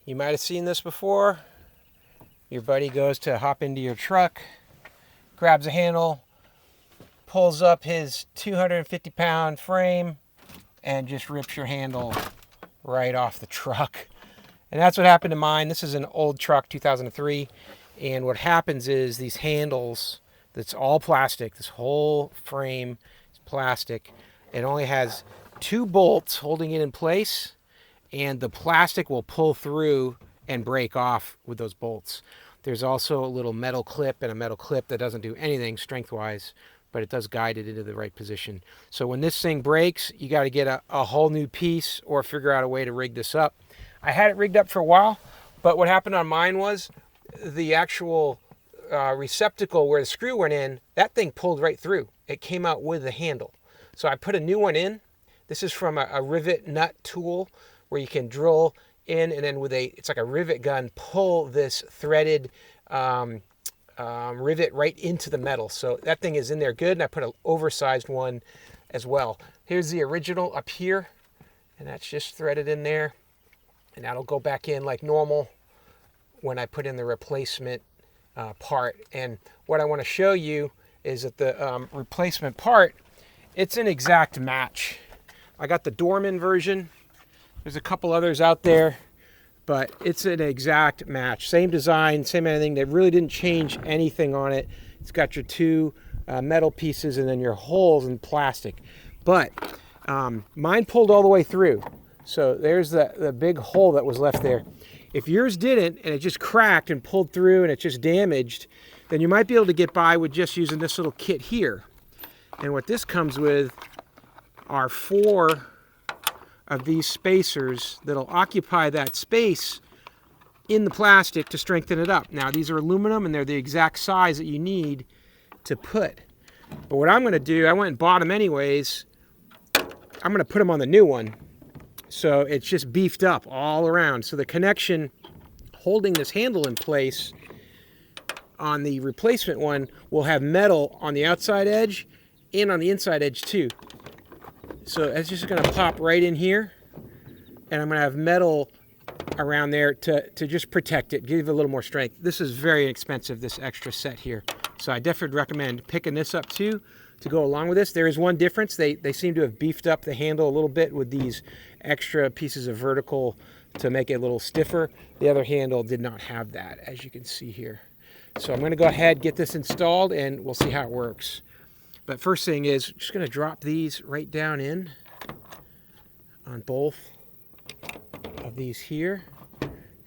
You might have seen this before. Your buddy goes to hop into your truck, grabs a handle, pulls up his 250-pound frame, and just rips your handle right off the truck. And that's what happened to mine. This is an old truck, 2003. And what happens is these handles, that's all plastic, this whole frame is plastic. It only has 2 bolts holding it in place, and the plastic will pull through and break off with those bolts. There's also a little metal clip and a metal clip that doesn't do anything strength-wise, but it does guide it into the right position. So when this thing breaks, you got to get a whole new piece or figure out a way to rig this up. I had it rigged up for a while, but what happened on mine was the actual receptacle where the screw went in, that thing pulled right through. It came out with the handle. So I put a new one in. This is from a rivet nut tool where you can drill in and then with it's like a rivet gun, pull this threaded rivet right into the metal. So that thing is in there good, and I put an oversized one as well. Here's the original up here, and that's just threaded in there, and that'll go back in like normal when I put in the replacement part. And what I want to show you is that the replacement part, it's an exact match. I got the Dorman version. There's a couple others out there, but it's an exact match. Same design, same anything. They really didn't change anything on it. It's got your 2 metal pieces and then your holes in plastic. But mine pulled all the way through. So there's the big hole that was left there. If yours didn't and it just cracked and pulled through and it's just damaged, then you might be able to get by with just using this little kit here. And what this comes with are 4 of these spacers that'll occupy that space in the plastic to strengthen it up. Now these are aluminum and they're the exact size that you need to put. But what I'm going to do, I went and bought them anyways. I'm going to put them on the new one. So it's just beefed up all around. So the connection holding this handle in place on the replacement one will have metal on the outside edge and on the inside edge too. So it's just going to pop right in here, and I'm going to have metal around there to just protect it, give it a little more strength. This is very inexpensive, this extra set here. So I definitely recommend picking this up too to go along with this. There is one difference. They seem to have beefed up the handle a little bit with these extra pieces of vertical to make it a little stiffer. The other handle did not have that, as you can see here. So I'm going to go ahead, get this installed, and we'll see how it works. But first thing is, just going to drop these right down in on both of these here.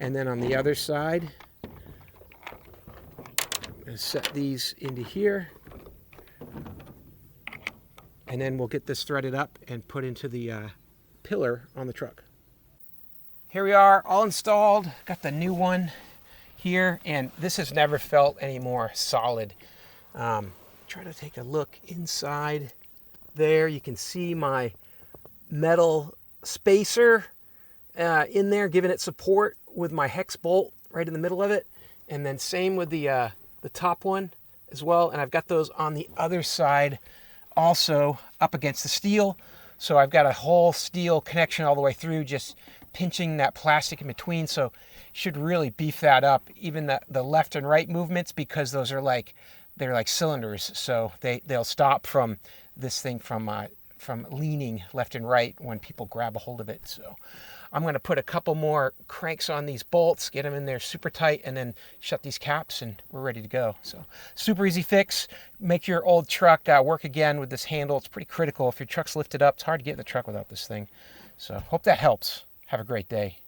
And then on the other side, I'm going to set these into here. And then we'll get this threaded up and put into the pillar on the truck. Here we are, all installed. Got the new one here, and this has never felt any more solid. Try to take a look inside there. You can see my metal spacer in there, giving it support with my hex bolt right in the middle of it. And then same with the top one as well. And I've got those on the other side also up against the steel. So I've got a whole steel connection all the way through, just pinching that plastic in between. So should really beef that up, even the left and right movements, because those are they're like cylinders, so they'll stop from this thing from leaning left and right when people grab a hold of it. So I'm going to put a couple more cranks on these bolts, get them in there super tight, and then shut these caps, and we're ready to go. So super easy fix. Make your old truck work again with this handle. It's pretty critical. If your truck's lifted up, it's hard to get in the truck without this thing. So hope that helps. Have a great day.